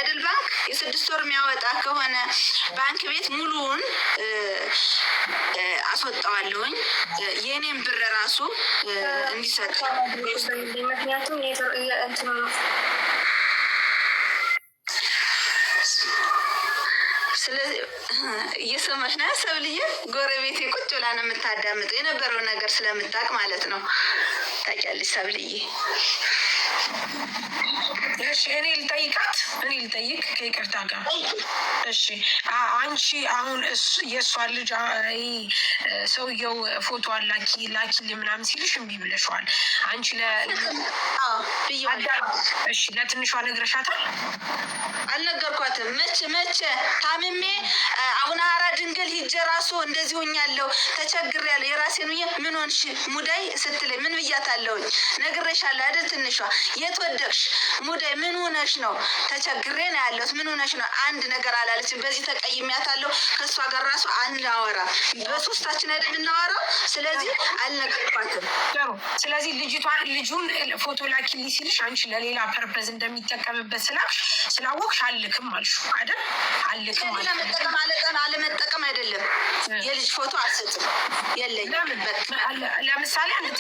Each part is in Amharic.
አይደል ባንክ የስድስት ወር የሚያወጣ ከሆነ ባንክ ቤት ሙሉውን አስወጣዋለሁኝ። የኔን ብር ራሱ እንዲሰጥ ምክንያቱም ስለዚህ እየሰማሽ ነው ሰብልዬ፣ ጎረቤቴ ቁጭ ብላ ነው የምታዳምጠው የነበረው ነገር ስለምታውቅ ማለት ነው። ታውቂያለሽ ሰብልዬ። እሺ እኔ ልጠይቅ ከይቅርታ ጋር። እሺ አንቺ አሁን የእሷ ልጅ ሰውየው ፎቶ ላኪልኝ ምናምን ሲልሽ እምቢ ብለሽዋል። አንቺ እሺ ለትንሿ ነግረሻታል? አልነገርኳትም። መቼ ታምሜ አሁን ሀራ ድንግል ሂጄ ራሱ እንደዚህ ሆኛለሁ፣ ተቸግሬያለሁ፣ የራሴን ምን ሆንሽ ሙዳይ ስትለኝ ምን ብያታለሁኝ? ነግሬሻለሁ አይደል? ትንሿ የት ወደቅሽ ሙዳይ ምን ሆነሽ ነው? ተቸግሬ ነው ያለሁት። ምን ሆነሽ ነው? አንድ ነገር አላለችም። በዚህ ተቀይሜያታለሁ። ከእሷ ጋር ራሱ አናወራም፣ በሶስታችን አይደል እናወራው። ስለዚህ አልነገርኳትም። ስለዚህ ልጁን ፎቶ ላኪልኝ ሲልሽ አንቺ ለሌላ ፐርፐዝ እንደሚጠቀምበት ስላወቅሽ አልክም አልሽው አይደል? አልክም አለመጠቀም አይደለም። የልጅ ፎቶ አልሰጥም የለኝም። ለምሳሌ አንድ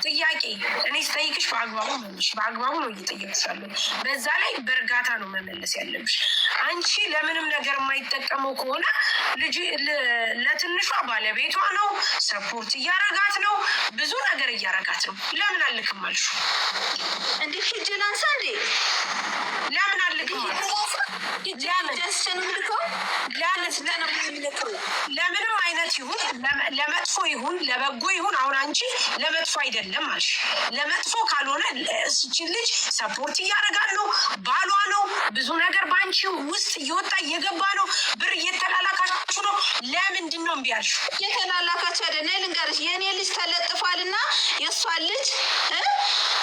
ጥያቄ እኔ ስጠይቅሽ በአግባቡ ነው እየጠየቅሽ ያለው። በዛ ላይ በእርጋታ ነው መመለስ ያለብሽ። አንቺ ለምንም ነገር የማይጠቀመው ከሆነ ለትንሿ ባለቤቷ ነው፣ ሰፖርት እያረጋት ነው፣ ብዙ ነገር እያረጋት ነው። ለምን አልክም አልሽው? እንዴ ሂጅ ላንሳ እንዴ? ለምን አልክም? ለምንም አይነት ይሁን ለመጥፎ ይሁን ለበጎ ይሁን፣ አሁን አንቺ ለመጥፎ አይደለም አልሽ። ለመጥፎ ካልሆነ እቺን ልጅ ሰፖርት እያደረጋት ነው፣ ባሏ ነው፣ ብዙ ነገር በአንቺ ውስጥ እየወጣ እየገባ ነው፣ ብር እየተላላካችሁ ነው። ለምንድን ነው እምቢ አልሽው? እየተላላካችሁ አይደል? እኔ ልንገርሽ፣ የእኔ ልጅ ተለጥፏልና የእሷን ልጅ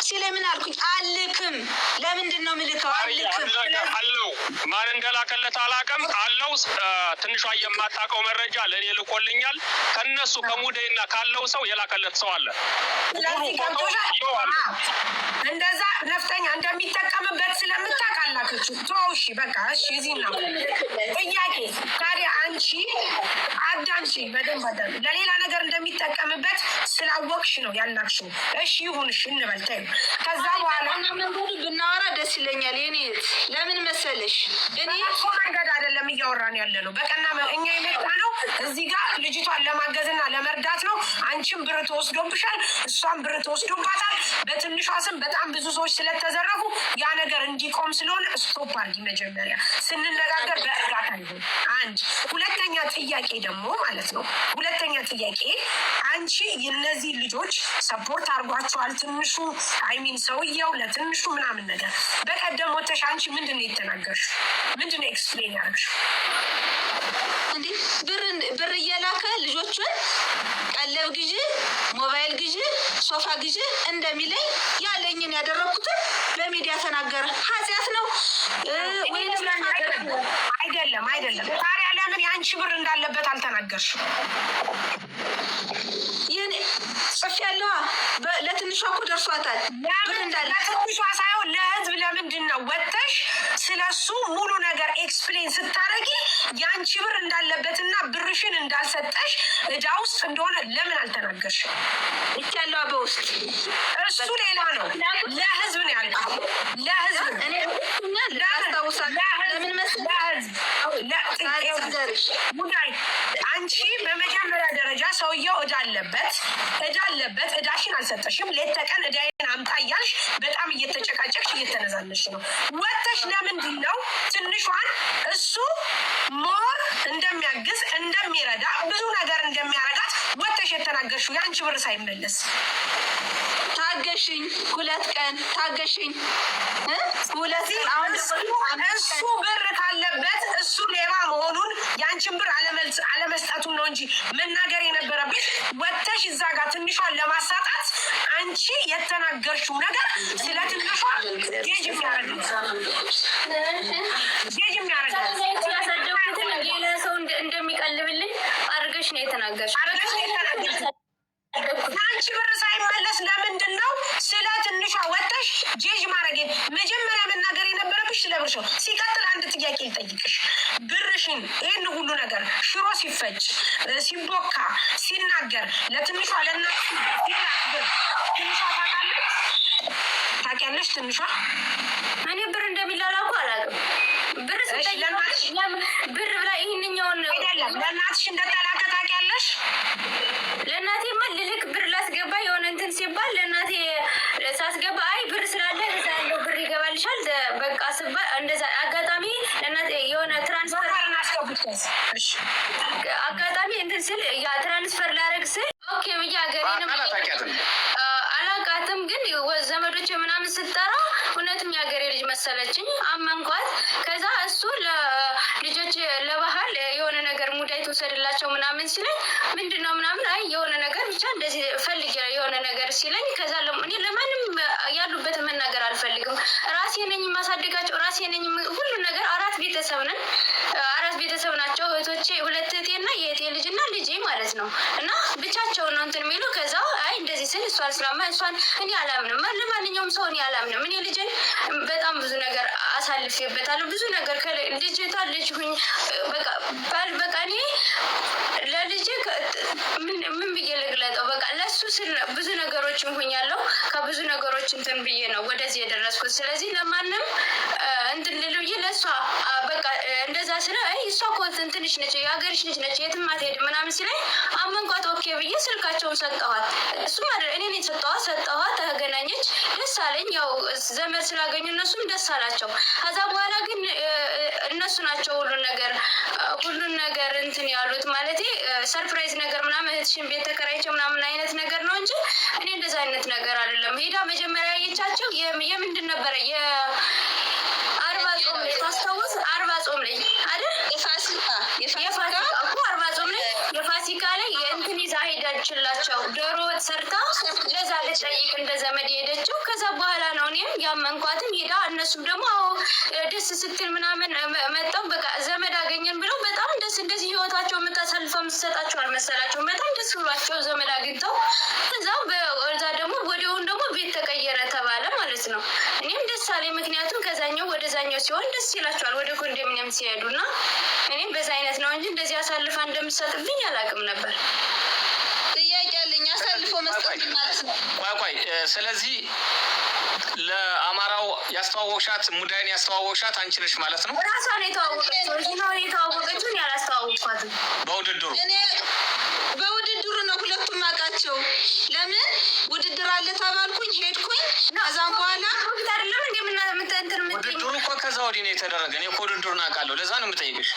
ሲለኝ ምን አልኩኝ? አልክም። ለምንድን ነው የምልከው? አልክም አለው። ማን እንደላከለት አላውቅም አለው። ትንሿ የማታውቀው መረጃ ለእኔ ልኮልኛል። ከነሱ ከሙዴና ካለው ሰው የላከለት ሰው አለ። እንደዛ ነፍጠኛ እንደሚጠቀምበት ስለምታውቅ አላከችው። እሺ በቃ እሺ። እዚህ ነው ጥያቄ። ታዲያ አንቺ አዳምጪ፣ በደንብ አዳምጪ። ለሌላ ነገር እንደሚጠቀምበት ስላወቅሽ ነው ያላክሽው። እሺ ይሁንሽ እንበል ተይው። ከዛ በኋላ መንገዱ ብናወራ ደስ ይለኛል። የኔ ለምን መሰለሽ እኔ መንገድ አይደለም እያወራን ያለ ነው። በቀና እኛ የመጣ ነው እዚህ ጋር ልጅቷን ለማገዝና ለመርዳት ነው። አንቺም ብር ተወስዶብሻል፣ እሷም ብር ተወስዶባታል። በትንሿ ስም በጣም ብዙ ሰዎች ስለተዘረፉ ያ ነገር እንዲቆም ስለሆነ ስቶፕ አድርጊ። መጀመሪያ ስንነጋገር በእርጋታ ይሁን። አንድ ሁለተኛ ጥያቄ ደግሞ ማለት ነው። ሁለተኛ ጥያቄ አንቺ የነዚህ ልጆች ሰፖርት አድርጓቸዋል። ትንሹ አይሚን ሰውየው ለትንሹ ምናምን ነገር በቀደም ወተሽ አንቺ ምንድን ነው የተናገርሽው? ምንድን ነው ኤክስፕሌን ያደረግሽው? እንዴ ብር እየላከ ልጆቹን ቀለብ ግዢ፣ ሞባይል ግዢ፣ ሶፋ ግዢ እንደሚለኝ ያለኝን ያደረኩትን በሚዲያ ተናገረ። ኃጢአት ነው አይደለም። ታዲያ ለምን የአንቺ ብር እንዳለበት አልተናገርሽም? ይህን ጽፍ ያለዋ ለትንሿ እኮ ደርሷታል። ለትንሿ ሳይሆን ለህዝብ ለምንድን ነው ወጥተሽ ስለሱ ሙሉ ነገር ኤክስፕሌን ስታደርጊ የአንቺ ብር እንዳለበትና ብርሽን እንዳልሰጠሽ እዳ ውስጥ እንደሆነ ለምን አልተናገርሽም? ይቻለዋ በውስጥ እሱ ሌላ ነው። ለህዝብ ነው ያልኩት። ለህዝብ ለምን ሙዳይ አንቺ በመጀመሪያ ደረጃ ሰውየው እዳ አለበት። እዳሽን አልሰጠሽም። ሌት ተቀን እዳዬን አምጣ እያልሽ በጣም እየተጨቃጨቅሽ እየተነዛነሽ ነው። ወጥተሽ ለምንድን ነው ትንሿን እሱ ሞር እንደሚያግዝ እንደሚረዳ ብዙ ነገር እንደሚያረጋት ወጥተሽ የተናገርሽው? የአንቺ ብር ሳይመለስ ታገሽኝ፣ 2 ቀን ታገሽኝ። 2 ቀን አሁን እሱ ብር ካለበት እሱ ሌባ መሆኑን የአንቺን ብር አለመስጠቱን ነው እንጂ መናገር የነበረብሽ። ወጥተሽ እዛ ጋር ትንሿን ለማሳጣት አንቺ የተናገርሽው ነገር ስለ ትንሿ ጌጅ የሚያደርጋት ሌላ ሰው እንደሚቀልብልኝ አድርገሽ ነው የተናገርሽው። ያንቺ ብር ሳይመለስ ለምንድን ነው ስለ ትንሿ ወጥተሽ ጄጅ ማድረግ? መጀመሪያ መናገር የነበረብሽ ስለ ብርሽ ነው። ሲቀጥል አንድ ጥያቄ ልጠይቅሽ። ብርሽን ይህን ሁሉ ነገር ሽሮ ሲፈጭ ሲቦካ ሲናገር ለትንሿ ለእናት ብር ትንሿ ታውቂያለሽ? ትንሿ እኔ ብር እንደሚላላኩ አላውቅም። ብር ብር ብላ ይህንኛውን አይደለም ለእናትሽ እንደተላከ ታውቂያለሽ? ለእናቴማ ልልክ ብር ላስገባ የሆነ እንትን ሲባል ለእናቴ ሳስገባ አይ ብር ስላለ እዛ ያለው ብር ይገባልሻል በቃ ስባል እንደዛ አጋጣሚ ለእናቴ የሆነ ትራንስፈር አጋጣሚ እንትን ስል ያ ትራንስፈር ላደርግ ስል ኦኬ ብዬ ሀገሬንም አላውቃትም፣ ግን ዘመዶች ምናምን ስጠራ እውነትም የሀገሬ ልጅ መሰለችኝ፣ አመንኳት። ከዛ እሱ ለልጆች ለባህል የሆነ ነገር ሙዳይ ትውሰድላቸው ምናምን ሲለኝ ምንድን ነው ምናምን አይ የሆነ ነገር ብቻ እንደዚህ ፈልግ የሆነ ነገር ሲለኝ ከዛ እኔ ለማንም ያሉበትን መናገር አልፈልግም። ራሴ ነኝ የማሳድጋቸው፣ ራሴ ነኝ ሁሉ ነገር። 4 ቤተሰብ ነን፣ 4 ቤተሰብ ናቸው እህቶቼ፣ 2 እህቴና የእህቴ ልጅና ልጄ ማለት ነው። እና ብቻቸውን ነው እንትን የሚሉ ከዛ አይ እንደዚህ ስል እሷን ስላማ እሷን እኔ አላምንም፣ ለማንኛውም ሰው እኔ አላምንም። እኔ ልጅን በጣም ብዙ ነገር አሳልፌበታለሁ። ብዙ ነገር ልጅቷ ልጅ ሁኝ በቃ እኔ ለልጅ ምን ብዬ ልግለጠው? በቃ ለሱ ስል ብዙ ነገሮችን ሁኛለሁ። ከብዙ ነገሮች እንትን ብዬ ነው ወደዚህ የደረስኩት። ስለዚህ ለማንም እንትን ልል ብዬ ለእሷ በቃ እንደዛ ስለ እሷ እኮ ትንሽ ነች፣ የሀገርሽ ልጅ ነች፣ የትም አትሄድም ምናምን ሲለኝ አመንኳት። ኦኬ ብዬ ስልካቸውን ሰጠኋት። እሱም እኔ ሰጠኋት፣ ተገናኘች፣ ደስ አለኝ። ያው ዘመድ ስላገኙ እነሱም ደስ አላቸው። ከዛ በኋላ ግን እነሱ ናቸው ሁሉን ነገር እንትን ያሉት ማለት ሰርፕራይዝ ነገር ምናምን እህትሽን ቤት ተከራይቸው ምናምን አይነት ነገር ነው እንጂ እኔ እንደዛ አይነት ነገር አይደለም። ሄዳ መጀመሪያ ያየቻቸው የምንድን ነበረ የአርባ ጾም ላይ ታስታውስ? 40 ጾም ላይ አይደል? የፋሲካ እኮ 40 ጾም ላይ የፋሲካ ላይ የእንትን ይዛ ሄዳችላቸው ዶሮ ሰርታ ለዛ ልጠይቅ እንደ ዘመድ ሄደችው። ከዛ በኋላ ነው እኔም ያመንኳትን ሄዳ እነሱም ደግሞ ደስ ስትል ምናምን መጣው በቃ ዘመድ አገኘን ብለው በጣም ደስ እንደዚህ ህይወታቸው የምታሳልፈው የምትሰጣቸው አልመሰላቸውም። በጣም ደስ ብሏቸው ዘመድ አግኝተው ከዛ ደግሞ ወዲያውኑ ደግሞ ቤት ተቀየረ ተባለ ማለት ነው። እኔም ደስ አለኝ፣ ምክንያቱም ከዛኛው ወደዛኛው ሲሆን ደስ ይላቸዋል ወደ ኮንዶሚኒየም ሲሄዱ እና እኔም በዛ አይነት ነው እንጂ እንደዚህ አሳልፋ እንደምትሰጥብኝ አላውቅም ነበር። ጥያቄ አለኝ። አሳልፎ መስጠት ማለት ነው። ቆይ ስለዚህ ለአማራው ያስተዋወቅሻት ሙዳይን ያስተዋወቅሻት አንቺ ነሽ ማለት ነው? ራሷ ነው የተዋወቀችው፣ እኔ አላስተዋወቅኳትም። በውድድሩ በውድድሩ ነው ሁለቱም አውቃቸው። ለምን ውድድር አለ ተባልኩኝ፣ ሄድኩኝ። ከዛም በኋላ ውድድሩ እኮ ከዛ ወዲህ ነው የተደረገ። እኔ እኮ ውድድሩን አውቃለሁ፣ ለዛ ነው የምጠይቅሽ።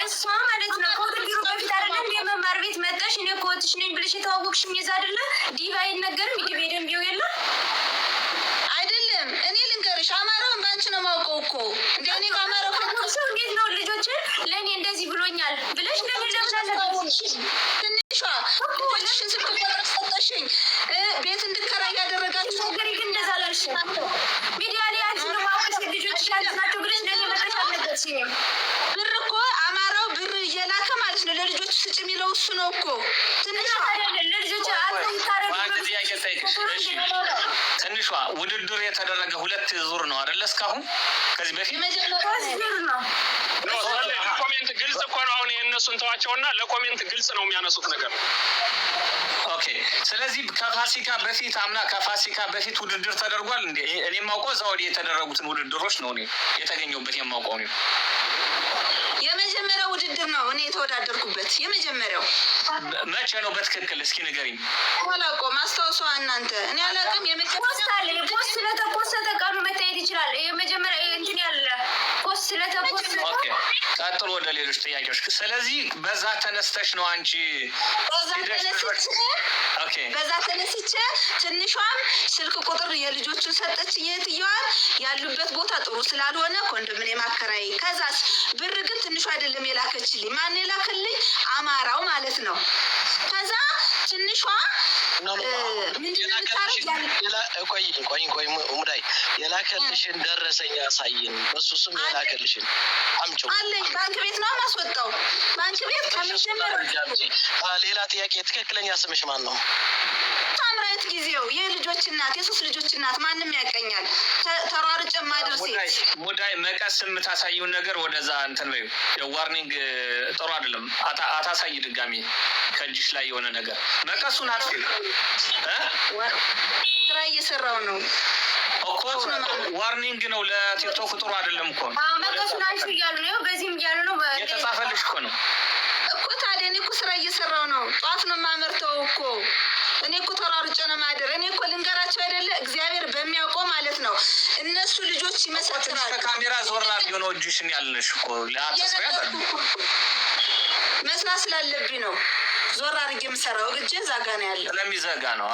እሷ ማለት ነው ከውድድሩ በፊት አይደለም የመማር ቤት መጣሽ እኔ እኮ እህትሽ ነኝ ብለሽ የተዋወቅሽኝ የዛ አይደለ? ዲቫ አይነገርም ዲቪ ደምቢው የለም አይደለም። እኔ ልንገርሽ አማራውን ባንቺ ነው ማውቀው እኮ እንደ እኔ ከአማራው ሰው እንዴት ነው ልጆችን ለእኔ እንደዚህ ብሎኛል ብለሽ ለምን ለምሳለሽ ትንሿ ልጆችሽን ስልክ ቁጥር ሰጠሽኝ ቤት እንድከራይ ያደረጋችሁ ነገር ግን እንደዛ አላልሽ። ሚዲያ ላይ አንቺ ነው ማውቀሽ ልጆችሽ ናቸው ብለሽ ለኔ መጣሽ አልነበርሽኝም። ብር እኮ አማራው ብር እየላከ ማለት ነው ለልጆች ስጭ የሚለው እሱ ነው እኮ። ትንሿ ለልጆች አልተው ታረዱ ትንሿ ውድድር የተደረገ 2 ዙር ነው አይደለ? እስካሁን ከዚህ በፊት ዙር ነው። ለኮሜንት ግልጽ እኮ ነው። አሁን የእነሱን ተዋቸውና ለኮሜንት ግልጽ ነው የሚያነሱት ነገር። ኦኬ ስለዚህ ከፋሲካ በፊት ውድድር ተደርጓል እንዴ? እኔ የማውቀው እዛ ወዲህ የተደረጉትን ውድድሮች ነው እኔ የተገኘሁበት የማውቀው ነው። የመጀመሪያው ውድድር ነው እኔ የተወዳደርኩበት የመጀመሪያው። መቼ ነው በትክክል እስኪ ንገሪኝ። አላውቀውም፣ አስታውሷ እናንተ። እኔ አላውቅም። የመጀመሪያው ፖስት ስለተፖስተ ቀኑ መታየት ይችላል። የመጀመሪያ እንትን ያለ ፖስት ስለተፖስተ። ኦኬ ቀጥሎ ወደ ሌሎች ጥያቄዎች። ስለዚህ በዛ ተነስተሽ ነው አንቺ በዛ ተነስቼ ትንሿም ስልክ ቁጥር የልጆቹን ሰጠች የትየዋን ያሉበት ቦታ ጥሩ ስላልሆነ ኮንዶሚኒየም አከራይ። ከዛስ ብር ግን ትንሿ አይደለም የላከችልኝ። ማን የላከልኝ? አማራው ማለት ነው። ከዛ ትንሿ ቆይ ሙዳይ የላከልሽን ደረሰኝ ያሳይን። በሱ ስም የላከልሽን አምጪው አለኝ። ባንክ ቤት ነው ማስወጣው። ባንክ ቤት ሌላ ጥያቄ፣ ትክክለኛ ስምሽ ማን ነው? ታምራዊት ጊዜው የልጆች እናት፣ የሶስት ልጆች እናት። ማንም ያቀኛል። ተሯርጬ ማድረስ ሙዳይ መቀስ የምታሳየውን ነገር ወደዛ እንትን በይው። ዋርኒንግ ጥሩ አይደለም። አታሳይ ድጋሚ ከእጅሽ ላይ የሆነ ነገር መቀሱን አጥፊ። ስራ እየሰራው ነው እኮ ዋርኒንግ ነው። ለቲክቶክ ጥሩ አይደለም እኮ መቀሱን አንሹ እያሉ ነው። በዚህም እያሉ ነው። የተጻፈልሽ እኮ ነው እኮ። ታዲያ እኔ እኮ ስራ እየሰራው ነው። ጧት ነው የማመርተው እኮ። እኔ እኮ ተሯሩጬ ነው ማደር። እኔ እኮ ልንገራቸው አይደለ እግዚአብሔር በሚያውቀው ማለት ነው። እነሱ ልጆች ይመሰክራሉ። ከካሜራ ዞር አድርጊው ነው እጅሽን ያልነሽ እኮ ለአትስራ ያለ መስራት ስላለብኝ ነው ዞር አድርጌ የምሰራው። እጄ ዛጋ ነው ያለው። ስለሚዘጋ ነው።